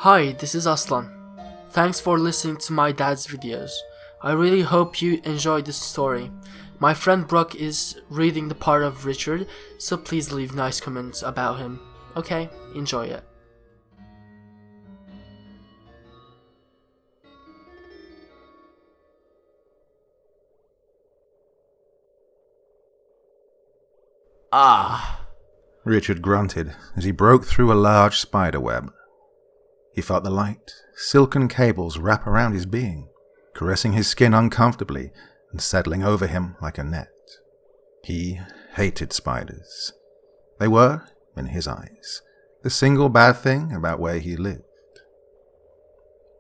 Hi, this is Aslan. Thanks for listening to my dad's videos. I really hope you enjoyed this story. My friend Burak is reading the part of Richard, so please leave nice comments about him. Okay, enjoy it. Richard grunted as he broke through a large spider web. He felt the light, silken cables wrap around his being, caressing his skin uncomfortably and settling over him like a net. He hated spiders. They were, in his eyes, the single bad thing about where he lived.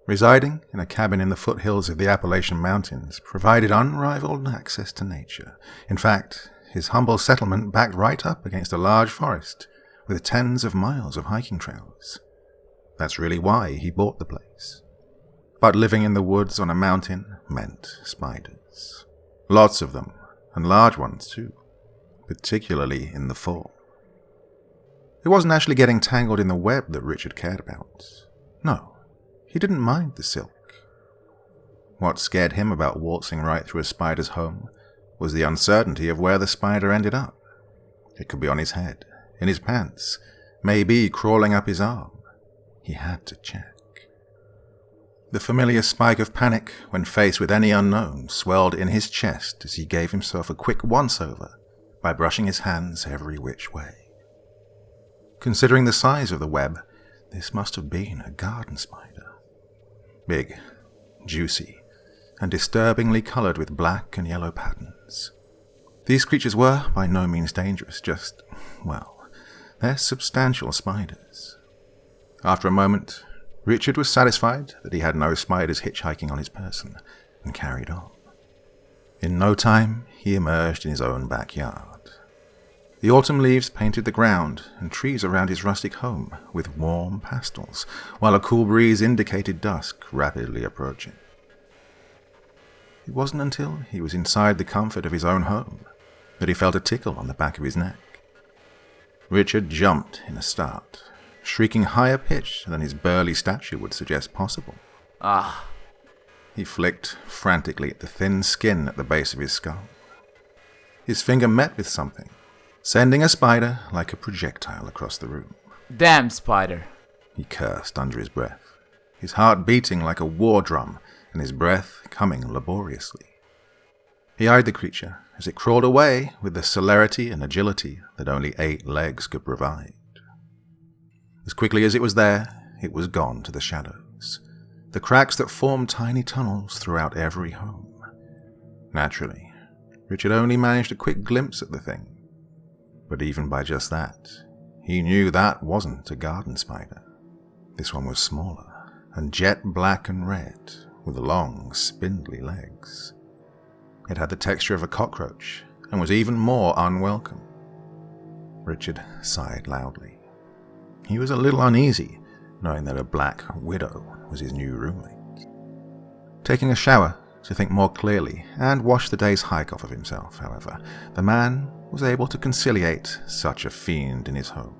Residing in a cabin in the foothills of the Appalachian Mountains provided unrivaled access to nature. In fact, his humble settlement backed right up against a large forest with tens of miles of hiking trails. That's really why he bought the place. But living in the woods on a mountain meant spiders. Lots of them, and large ones too, particularly in the fall. It wasn't actually getting tangled in the web that Richard cared about. No, he didn't mind the silk. What scared him about waltzing right through a spider's home was the uncertainty of where the spider ended up. It could be on his head, in his pants, maybe crawling up his arm. He had to check. The familiar spike of panic when faced with any unknown swelled in his chest as he gave himself a quick once-over by brushing his hands every which way. Considering the size of the web, this must have been a garden spider. Big, juicy, and disturbingly coloured with black and yellow patterns. These creatures were by no means dangerous, just, well, they're substantial spiders. After a moment, Richard was satisfied that he had no spiders hitchhiking on his person, and carried on. In no time, he emerged in his own backyard. The autumn leaves painted the ground and trees around his rustic home with warm pastels, while a cool breeze indicated dusk rapidly approaching. It wasn't until he was inside the comfort of his own home that he felt a tickle on the back of his neck. Richard jumped in a start, shrieking higher pitched than his burly stature would suggest possible. He flicked frantically at the thin skin at the base of his skull. His finger met with something, sending a spider like a projectile across the room. Damn spider, he cursed under his breath, his heart beating like a war drum and his breath coming laboriously. He eyed the creature as it crawled away with the celerity and agility that only 8 legs could provide. As quickly as it was there, it was gone to the shadows, the cracks that formed tiny tunnels throughout every home. Naturally, Richard only managed a quick glimpse at the thing, but even by just that, he knew that wasn't a garden spider. This one was smaller, and jet black and red, with long, spindly legs. It had the texture of a cockroach, and was even more unwelcome. Richard sighed loudly. He was a little uneasy, knowing that a black widow was his new roommate. Taking a shower to think more clearly and wash the day's hike off of himself, however, the man was able to conciliate such a fiend in his home.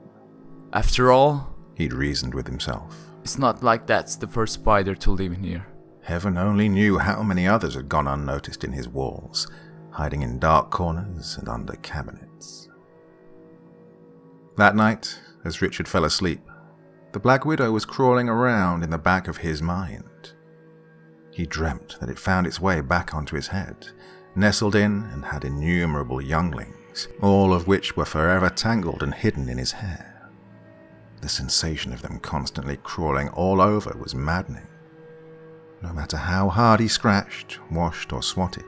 After all, He'd reasoned with himself. It's not like that's the first spider to live in here. Heaven only knew how many others had gone unnoticed in his walls, hiding in dark corners and under cabinets. That night, as Richard fell asleep, the Black Widow was crawling around in the back of his mind. He dreamt that it found its way back onto his head, nestled in and had innumerable younglings, all of which were forever tangled and hidden in his hair. The sensation of them constantly crawling all over was maddening. No matter how hard he scratched, washed, or swatted,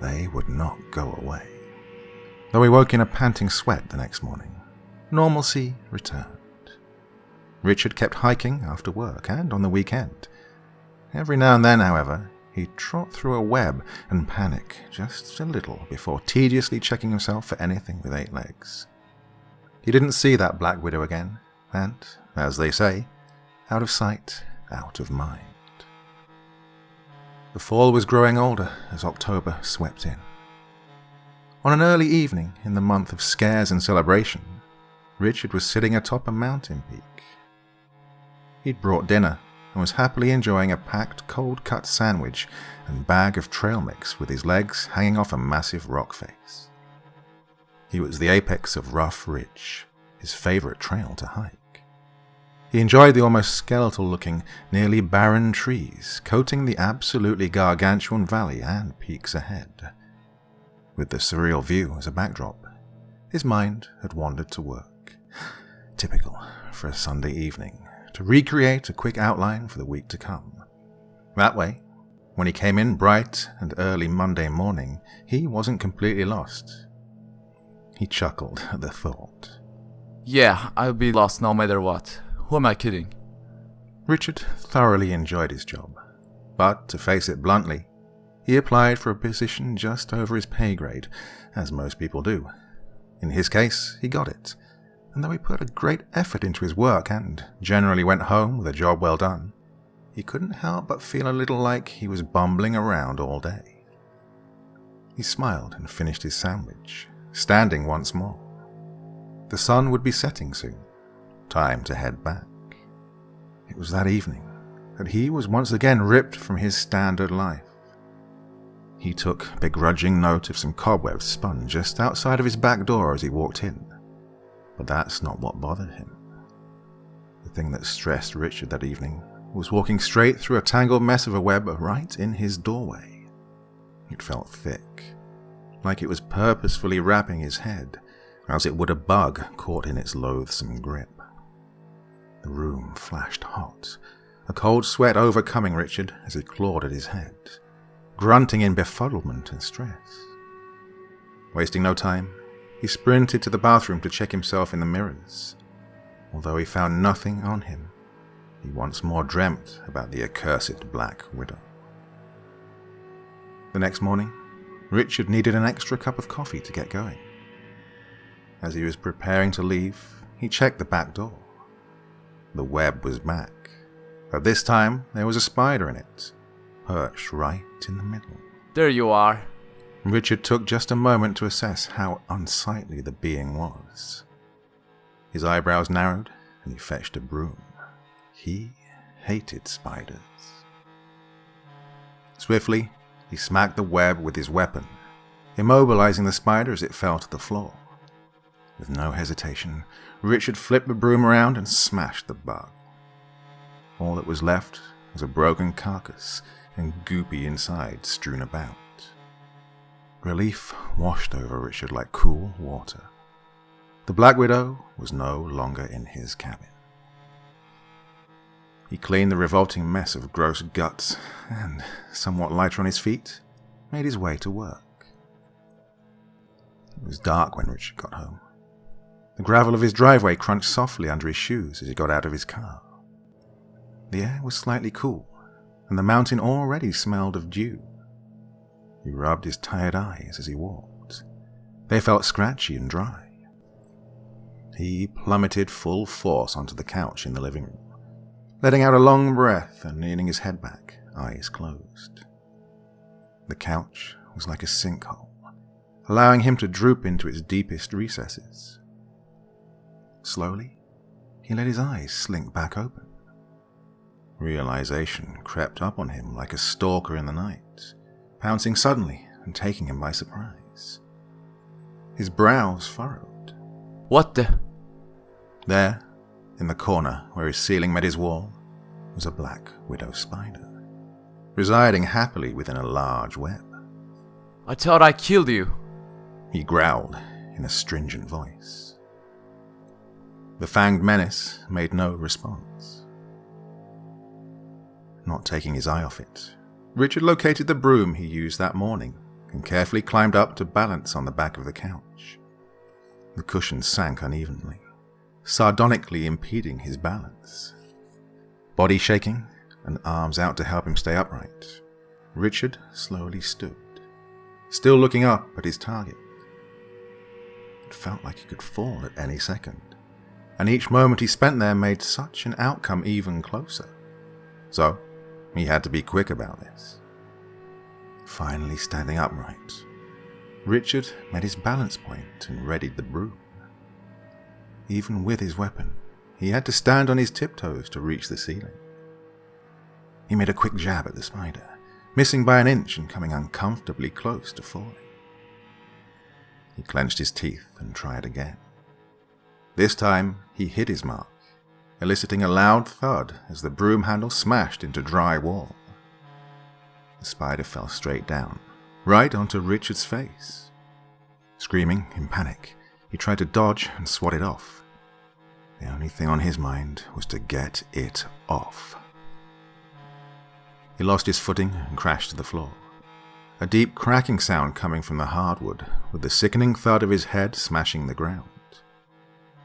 they would not go away. Though he woke in a panting sweat the next morning, normalcy returned. Richard kept hiking after work and on the weekend. Every now and then, however, he'd trot through a web and panic just a little before tediously checking himself for anything with 8 legs. He didn't see that Black Widow again, and, as they say, out of sight, out of mind. The fall was growing older as October swept in. On an early evening in the month of scares and celebration, Richard was sitting atop a mountain peak. He'd brought dinner and was happily enjoying a packed cold-cut sandwich and bag of trail mix with his legs hanging off a massive rock face. He was the apex of Rough Ridge, his favorite trail to hike. He enjoyed the almost skeletal-looking, nearly barren trees coating the absolutely gargantuan valley and peaks ahead. With the surreal view as a backdrop, his mind had wandered to work. Typical for a Sunday evening, to recreate a quick outline for the week to come. That way, when he came in bright and early Monday morning, he wasn't completely lost. He chuckled at the thought. Yeah, I'll be lost no matter what. Who am I kidding? Richard thoroughly enjoyed his job, but to face it bluntly, he applied for a position just over his pay grade, as most people do. In his case, he got it, and though he put a great effort into his work and generally went home with a job well done, he couldn't help but feel a little like he was bumbling around all day. He smiled and finished his sandwich, standing once more. The sun would be setting soon. Time to head back. It was that evening that he was once again ripped from his standard life. He took begrudging note of some cobwebs spun just outside of his back door as he walked in. But that's not what bothered him. The thing that stressed Richard that evening was walking straight through a tangled mess of a web right in his doorway. It felt thick, like it was purposefully wrapping his head, as it would a bug caught in its loathsome grip. The room flashed hot, a cold sweat overcoming Richard as he clawed at his head, grunting in befuddlement and stress. Wasting no time, he sprinted to the bathroom to check himself in the mirrors. Although he found nothing on him, he once more dreamt about the accursed Black Widow. The next morning, Richard needed an extra cup of coffee to get going. As he was preparing to leave, he checked the back door. The web was back, but this time there was a spider in it, perched right in the middle. There you are. Richard took just a moment to assess how unsightly the being was. His eyebrows narrowed, and he fetched a broom. He hated spiders. Swiftly, he smacked the web with his weapon, immobilizing the spider as it fell to the floor. With no hesitation, Richard flipped the broom around and smashed the bug. All that was left was a broken carcass and goopy inside strewn about. Relief washed over Richard like cool water. The Black Widow was no longer in his cabin. He cleaned the revolting mess of gross guts and, somewhat lighter on his feet, made his way to work. It was dark when Richard got home. The gravel of his driveway crunched softly under his shoes as he got out of his car. The air was slightly cool, and the mountain already smelled of dew. He rubbed his tired eyes as he walked. They felt scratchy and dry. He plummeted full force onto the couch in the living room, letting out a long breath and leaning his head back, eyes closed. The couch was like a sinkhole, allowing him to droop into its deepest recesses. Slowly, he let his eyes slink back open. Realization crept up on him like a stalker in the night, pouncing suddenly and taking him by surprise. His brows furrowed. What the? There, in the corner where his ceiling met his wall, was a Black Widow spider, residing happily within a large web. I thought I killed you. He growled in a stringent voice. The fanged menace made no response. Not taking his eye off it, Richard located the broom he used that morning and carefully climbed up to balance on the back of the couch. The cushions sank unevenly, sardonically impeding his balance. Body shaking and arms out to help him stay upright, Richard slowly stood, still looking up at his target. It felt like he could fall at any second, and each moment he spent there made such an outcome even closer. So, he had to be quick about this. Finally standing upright, Richard met his balance point and readied the broom. Even with his weapon, he had to stand on his tiptoes to reach the ceiling. He made a quick jab at the spider, missing by an inch and coming uncomfortably close to falling. He clenched his teeth and tried again. This time, he hit his mark, eliciting a loud thud as the broom handle smashed into dry wall. The spider fell straight down, right onto Richard's face. Screaming in panic, he tried to dodge and swat it off. The only thing on his mind was to get it off. He lost his footing and crashed to the floor, a deep cracking sound coming from the hardwood, with the sickening thud of his head smashing the ground.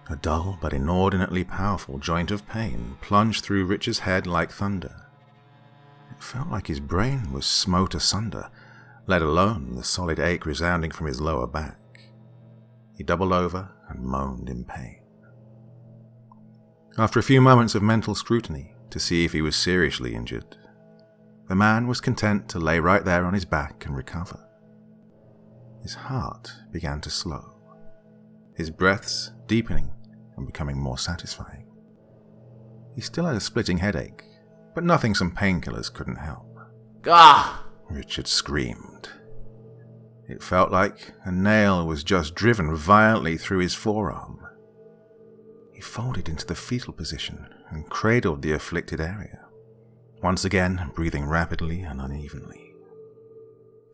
A dull but inordinately powerful joint of pain plunged through Richard's head like thunder. It felt like his brain was smote asunder, let alone the solid ache resounding from his lower back. He doubled over and moaned in pain. After a few moments of mental scrutiny to see if he was seriously injured, the man was content to lay right there on his back and recover. His heart began to slow, his breaths deepening and becoming more satisfying. He still had a splitting headache, but nothing some painkillers couldn't help. Gah! Richard screamed. It felt like a nail was just driven violently through his forearm. He folded into the fetal position and cradled the afflicted area, once again breathing rapidly and unevenly.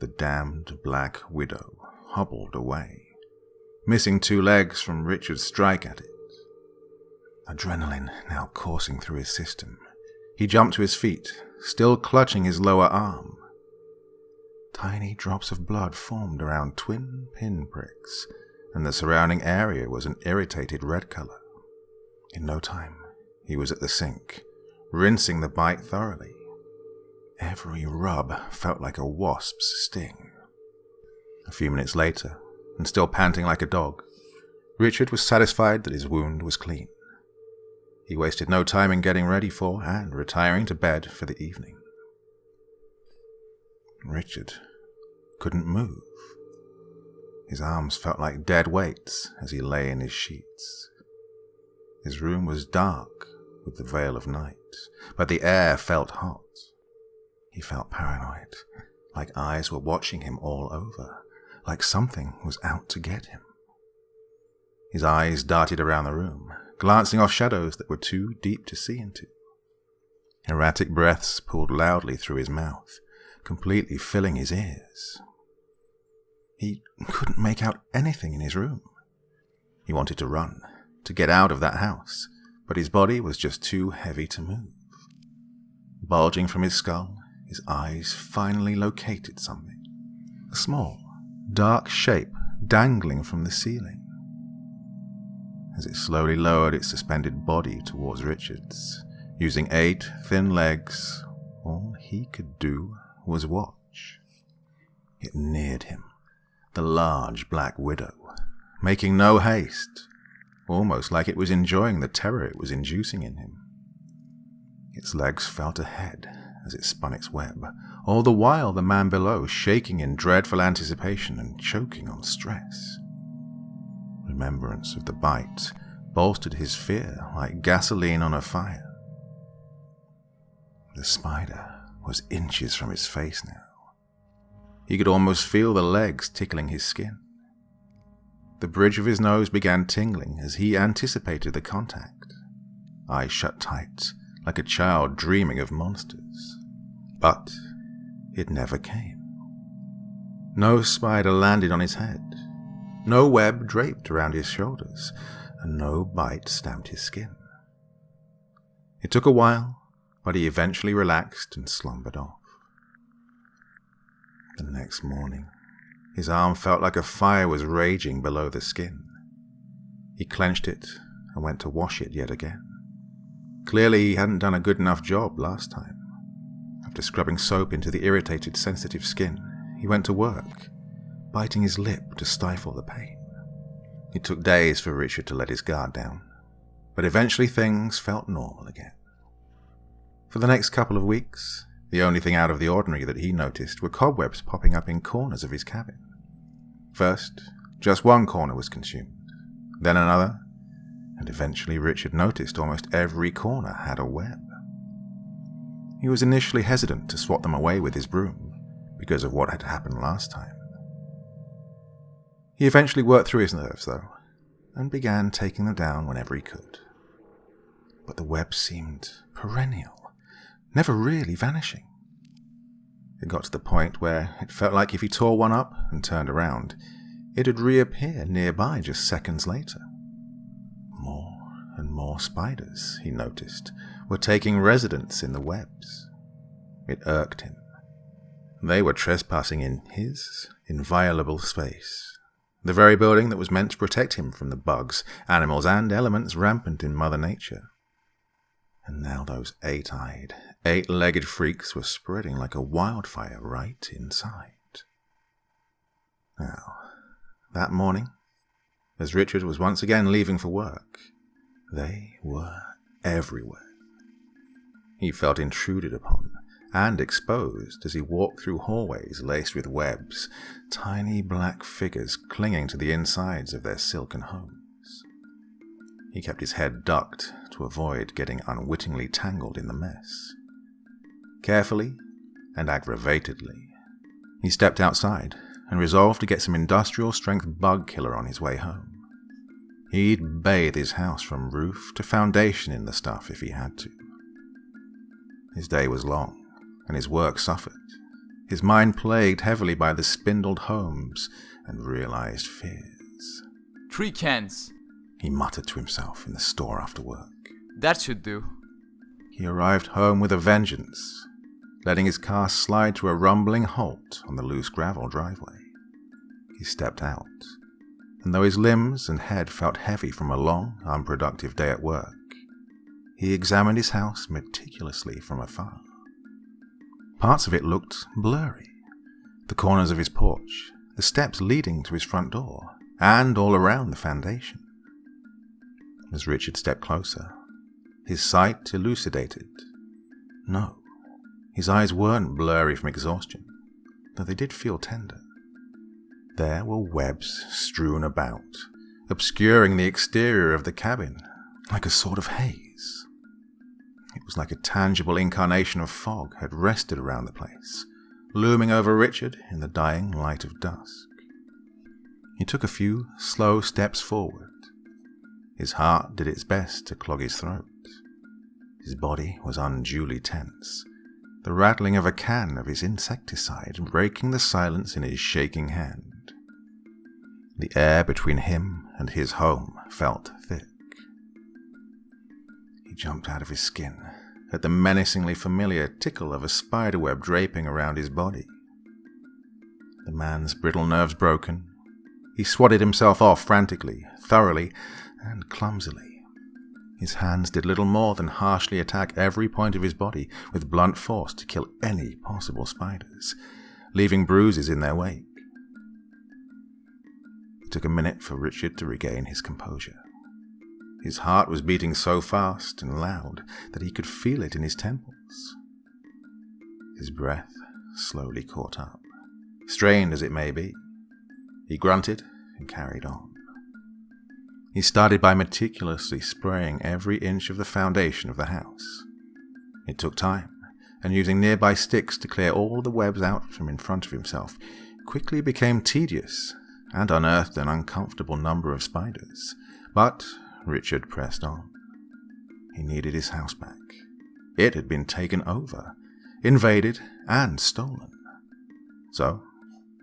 The damned Black Widow hobbled away, missing 2 legs from Richard's strike at it. Adrenaline now coursing through his system, he jumped to his feet, still clutching his lower arm. Tiny drops of blood formed around twin pinpricks, and the surrounding area was an irritated red color. In no time, he was at the sink, rinsing the bite thoroughly. Every rub felt like a wasp's sting. A few minutes later, and still panting like a dog, Richard was satisfied that his wound was clean. He wasted no time in getting ready for and retiring to bed for the evening. Richard couldn't move. His arms felt like dead weights as he lay in his sheets. His room was dark with the veil of night, but the air felt hot. He felt paranoid, like eyes were watching him all over, like something was out to get him. His eyes darted around the room, glancing off shadows that were too deep to see into. Erratic breaths pulled loudly through his mouth, completely filling his ears. He couldn't make out anything in his room. He wanted to run, to get out of that house, but his body was just too heavy to move. Bulging from his skull, his eyes finally located something. A small, dark shape dangling from the ceiling. As it slowly lowered its suspended body towards Richard's, using 8 thin legs, all he could do was watch. It neared him, the large Black Widow, making no haste, almost like it was enjoying the terror it was inducing in him. Its legs felt ahead as it spun its web, all the while the man below shaking in dreadful anticipation and choking on stress. Remembrance of the bite bolstered his fear like gasoline on a fire. The spider was inches from his face now. He could almost feel the legs tickling his skin. The bridge of his nose began tingling as he anticipated the contact, eyes shut tight, like a child dreaming of monsters. But it never came. No spider landed on his head, no web draped around his shoulders, and no bite stamped his skin. It took a while, but he eventually relaxed and slumbered off. The next morning, his arm felt like a fire was raging below the skin. He clenched it and went to wash it yet again. Clearly he hadn't done a good enough job last time. After scrubbing soap into the irritated, sensitive skin, he went to work, biting his lip to stifle the pain. It took days for Richard to let his guard down, but eventually things felt normal again. For the next couple of weeks, the only thing out of the ordinary that he noticed were cobwebs popping up in corners of his cabin. First, just one corner was consumed, then another, and eventually Richard noticed almost every corner had a web. He was initially hesitant to swat them away with his broom because of what had happened last time. He eventually worked through his nerves, though, and began taking them down whenever he could. But the web seemed perennial, never really vanishing. It got to the point where it felt like if he tore one up and turned around, it'd reappear nearby just seconds later. More and more spiders, he noticed, were taking residence in the webs. It irked him. They were trespassing in his inviolable space, the very building that was meant to protect him from the bugs, animals, and elements rampant in Mother Nature. And now those eight-eyed, eight-legged freaks were spreading like a wildfire right inside. Now, that morning, as Richard was once again leaving for work, they were everywhere. He felt intruded upon and exposed as he walked through hallways laced with webs, tiny black figures clinging to the insides of their silken homes. He kept his head ducked to avoid getting unwittingly tangled in the mess. Carefully and aggravatedly, he stepped outside and resolved to get some industrial-strength bug killer on his way home. He'd bathe his house from roof to foundation in the stuff if he had to. His day was long, and his work suffered, his mind plagued heavily by the spindled homes and realized fears. 3 cans. He muttered to himself in the store after work. That should do. He arrived home with a vengeance, letting his car slide to a rumbling halt on the loose gravel driveway. He stepped out, and though his limbs and head felt heavy from a long, unproductive day at work, he examined his house meticulously from afar. Parts of it looked blurry. The corners of his porch, the steps leading to his front door, and all around the foundation. As Richard stepped closer, his sight elucidated. No, his eyes weren't blurry from exhaustion, though they did feel tender. There were webs strewn about, obscuring the exterior of the cabin, like a sort of haze. It was like a tangible incarnation of fog had rested around the place, looming over Richard in the dying light of dusk. He took a few slow steps forward. His heart did its best to clog his throat. His body was unduly tense, the rattling of a can of his insecticide breaking the silence in his shaking hand. The air between him and his home felt thick. He jumped out of his skin at the menacingly familiar tickle of a spiderweb draping around his body. The man's brittle nerves broken, he swatted himself off frantically, thoroughly, and clumsily. His hands did little more than harshly attack every point of his body with blunt force to kill any possible spiders, leaving bruises in their wake. It took a minute for Richard to regain his composure. His heart was beating so fast and loud that he could feel it in his temples. His breath slowly caught up, strained as it may be. He grunted and carried on. He started by meticulously spraying every inch of the foundation of the house. It took time, and using nearby sticks to clear all the webs out from in front of himself quickly became tedious and unearthed an uncomfortable number of spiders. But Richard pressed on. He needed his house back. It had been taken over, invaded, and stolen. So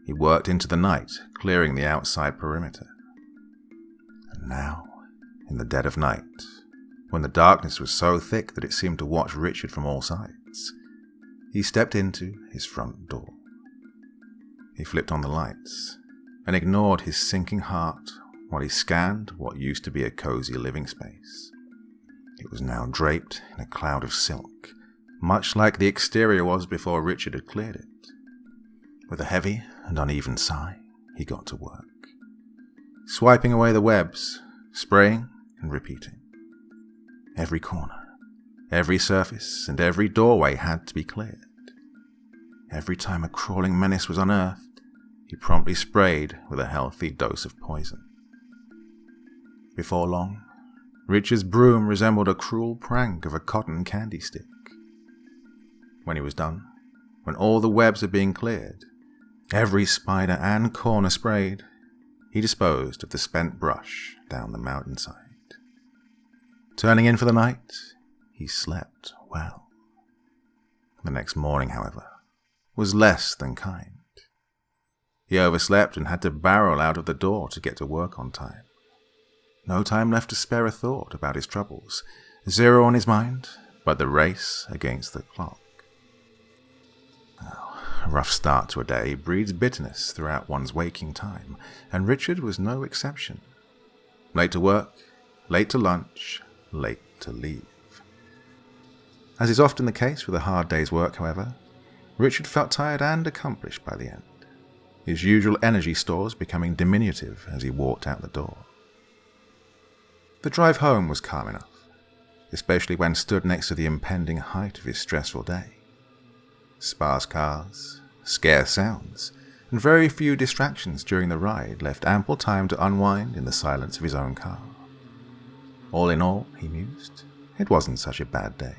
he worked into the night, clearing the outside perimeter. And now, in the dead of night, when the darkness was so thick that it seemed to watch Richard from all sides, he stepped into his front door. He flipped on the lights and ignored his sinking heart while he scanned what used to be a cozy living space. It was now draped in a cloud of silk, much like the exterior was before Richard had cleared it. With a heavy and uneven sigh, he got to work, swiping away the webs, spraying and repeating. Every corner, every surface, and every doorway had to be cleared. Every time a crawling menace was unearthed, he promptly sprayed with a healthy dose of poison. Before long, Richard's broom resembled a cruel prank of a cotton candy stick. When he was done, when all the webs had been cleared, every spider and corner sprayed, he disposed of the spent brush down the mountainside. Turning in for the night, he slept well. The next morning, however, was less than kind. He overslept and had to barrel out of the door to get to work on time. No time left to spare a thought about his troubles. Zero on his mind, but the race against the clock. A rough start to a day breeds bitterness throughout one's waking time, and Richard was no exception. Late to work, late to lunch, late to leave. As is often the case with a hard day's work, however, Richard felt tired and accomplished by the end, his usual energy stores becoming diminutive as he walked out the door. The drive home was calm enough, especially when stood next to the impending height of his stressful day. Sparse cars, scarce sounds, and very few distractions during the ride left ample time to unwind in the silence of his own car. All in all, he mused, it wasn't such a bad day.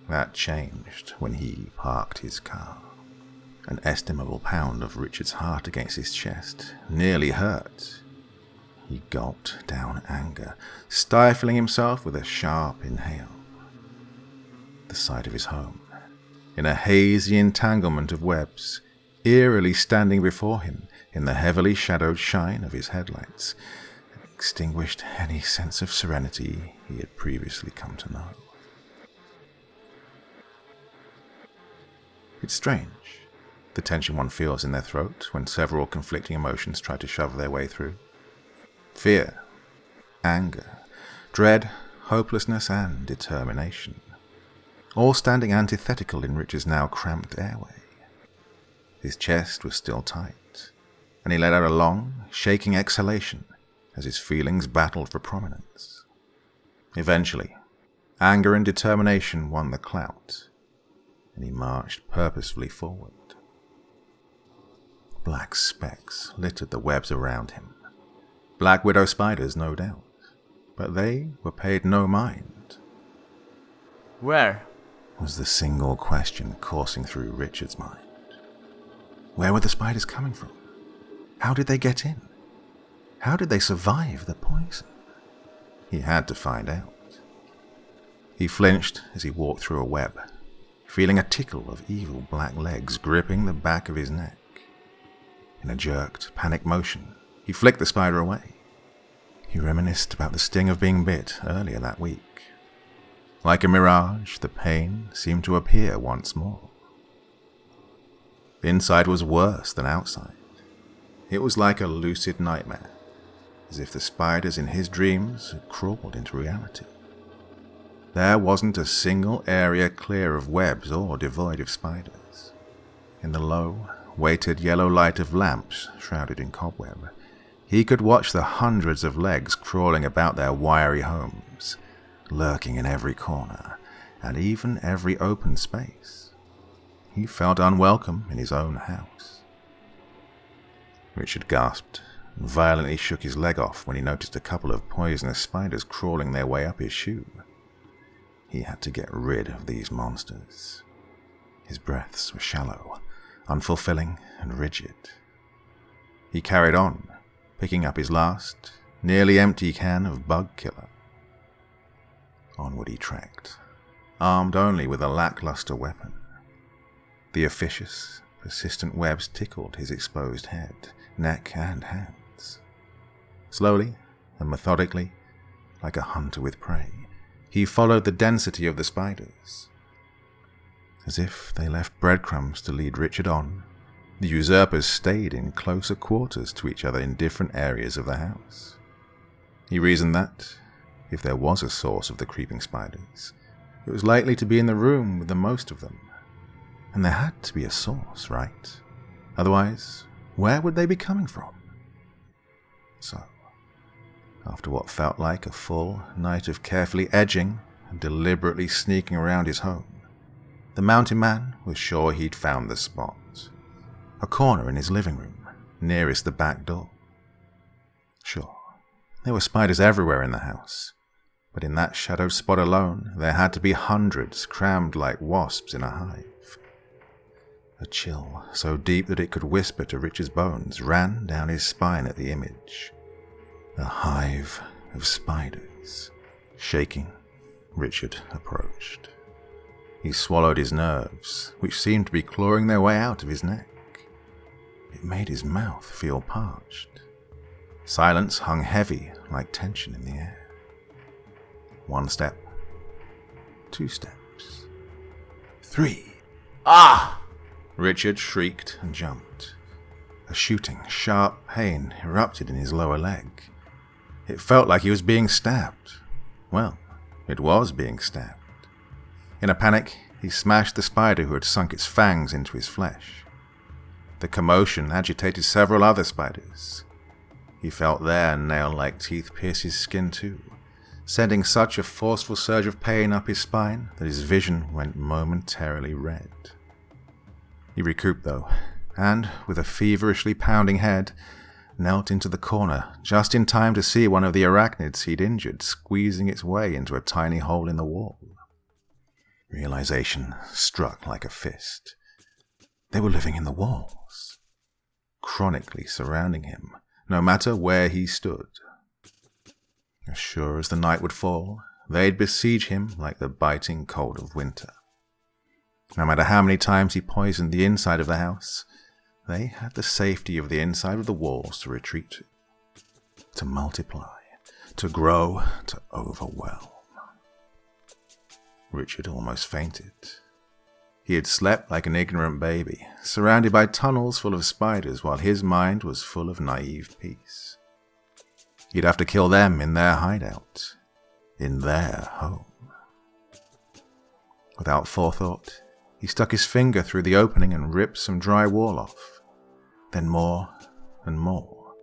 That changed when he parked his car. An estimable pound of Richard's heart against his chest nearly hurt. He gulped down anger, stifling himself with a sharp inhale. The sight of his home, in a hazy entanglement of webs, eerily standing before him in the heavily shadowed shine of his headlights, extinguished any sense of serenity he had previously come to know. It's strange, the tension one feels in their throat when several conflicting emotions try to shove their way through. Fear, anger, dread, hopelessness, and determination, all standing antithetical in Richard's now cramped airway. His chest was still tight, and he let out a long, shaking exhalation as his feelings battled for prominence. Eventually, anger and determination won the clout, and he marched purposefully forward. Black specks littered the webs around him. Black widow spiders, no doubt, but they were paid no mind. Where? Was the single question coursing through Richard's mind. Where were the spiders coming from? How did they get in? How did they survive the poison? He had to find out. He flinched as he walked through a web, feeling a tickle of evil black legs gripping the back of his neck. In a jerked, panic motion, he flicked the spider away. He reminisced about the sting of being bit earlier that week. Like a mirage, the pain seemed to appear once more. Inside was worse than outside. It was like a lucid nightmare, as if the spiders in his dreams had crawled into reality. There wasn't a single area clear of webs or devoid of spiders. In the low, weighted yellow light of lamps shrouded in cobweb, he could watch the hundreds of legs crawling about their wiry homes, lurking in every corner, and even every open space. He felt unwelcome in his own house. Richard gasped and violently shook his leg off when he noticed a couple of poisonous spiders crawling their way up his shoe. He had to get rid of these monsters. His breaths were shallow, unfulfilling, and rigid. He carried on, picking up his last, nearly empty can of bug killer. Onward he trekked, armed only with a lackluster weapon. The officious, persistent webs tickled his exposed head, neck, and hands. Slowly and methodically, like a hunter with prey, he followed the density of the spiders. As if they left breadcrumbs to lead Richard on, the usurpers stayed in closer quarters to each other in different areas of the house. He reasoned that, if there was a source of the creeping spiders, it was likely to be in the room with the most of them. And there had to be a source, right? Otherwise, where would they be coming from? So, after what felt like a full night of carefully edging and deliberately sneaking around his home, the mountain man was sure he'd found the spot. A corner in his living room, nearest the back door. Sure, There were spiders everywhere in the house, but in that shadowed spot alone, there had to be hundreds crammed like wasps in a hive. A chill, so deep that it could whisper to Richard's bones, ran down his spine at the image. A hive of spiders. Shaking, Richard approached. He swallowed his nerves, which seemed to be clawing their way out of his neck. It made his mouth feel parched. Silence hung heavy like tension in the air. 1 step. 2 steps. 3. Ah! Richard shrieked and jumped. A shooting, sharp pain erupted in his lower leg. It felt like he was being stabbed. Well, it was being stabbed. In a panic, he smashed the spider who had sunk its fangs into his flesh. The commotion agitated several other spiders. He felt their nail-like teeth pierce his skin too, sending such a forceful surge of pain up his spine that his vision went momentarily red. He recouped though, and, with a feverishly pounding head, knelt into the corner just in time to see one of the arachnids he'd injured squeezing its way into a tiny hole in the wall. Realization struck like a fist. They were living in the walls, chronically surrounding him, no matter where he stood. As sure as the night would fall, they'd besiege him like the biting cold of winter. No matter how many times he poisoned the inside of the house, they had the safety of the inside of the walls to retreat to multiply, to grow, to overwhelm. Richard almost fainted. He had slept like an ignorant baby, surrounded by tunnels full of spiders while his mind was full of naive peace. He'd have to kill them in their hideout, in their home. Without forethought, he stuck his finger through the opening and ripped some dry wall off, then more and more,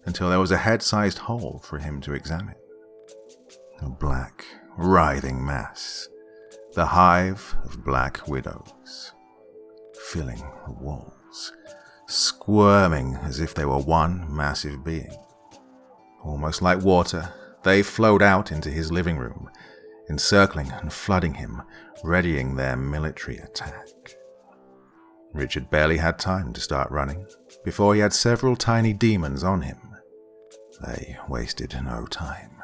until there was a head-sized hole for him to examine. A black, writhing mass, the hive of black widows, filling the walls, squirming as if they were one massive being. Almost like water, they flowed out into his living room, encircling and flooding him, readying their military attack. Richard barely had time to start running before he had several tiny demons on him. They wasted no time.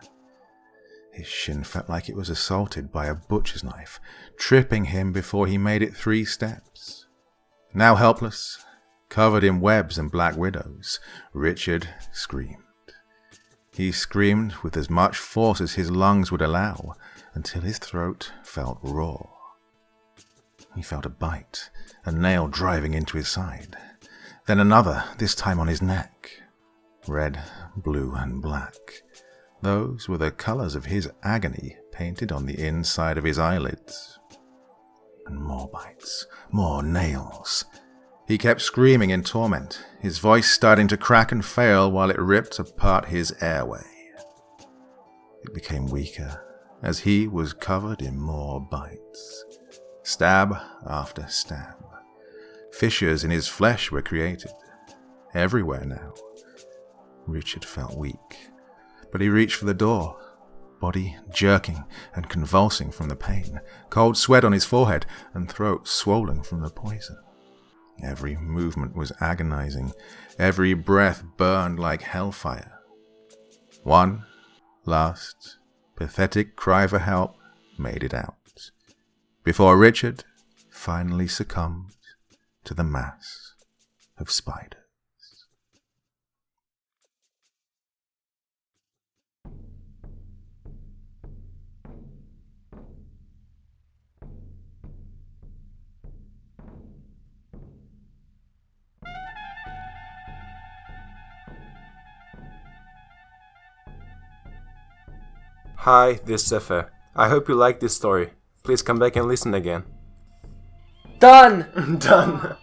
His shin felt like it was assaulted by a butcher's knife, tripping him before he made it 3 steps. Now helpless, covered in webs and black widows, Richard screamed. He screamed with as much force as his lungs would allow, until his throat felt raw. He felt a bite, a nail driving into his side. Then another, this time on his neck. Red, blue, and black. Those were the colors of his agony painted on the inside of his eyelids. And more bites, more nails. He kept screaming in torment, his voice starting to crack and fail while it ripped apart his airway. It became weaker as he was covered in more bites. Stab after stab. Fissures in his flesh were created. Everywhere now. Richard felt weak, but he reached for the door, body jerking and convulsing from the pain, cold sweat on his forehead and throat swollen from the poison. Every movement was agonizing. Every breath burned like hellfire. One last, pathetic cry for help made it out, before Richard finally succumbed to the mass of spiders. Hi, this is Efe. I hope you like this story. Please come back and listen again. Done! Done.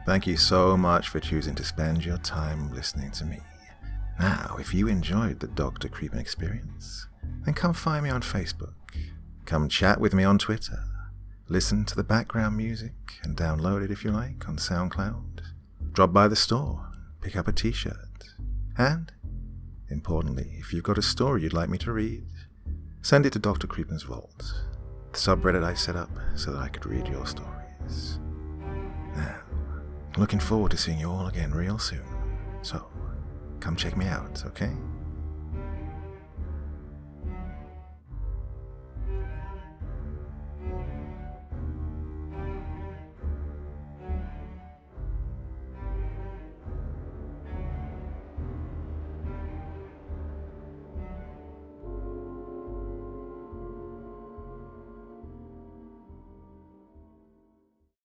Thank you so much for choosing to spend your time listening to me. Now, if you enjoyed the Dr. Creepen experience, then come find me on Facebook. Come chat with me on Twitter. Listen to the background music and download it if you like on SoundCloud. Drop by the store, pick up a t-shirt. And, importantly, if you've got a story you'd like me to read, send it to Dr. Creepen's Vault, the subreddit I set up so that I could read your stories. Now, looking forward to seeing you all again real soon. So, come check me out, okay?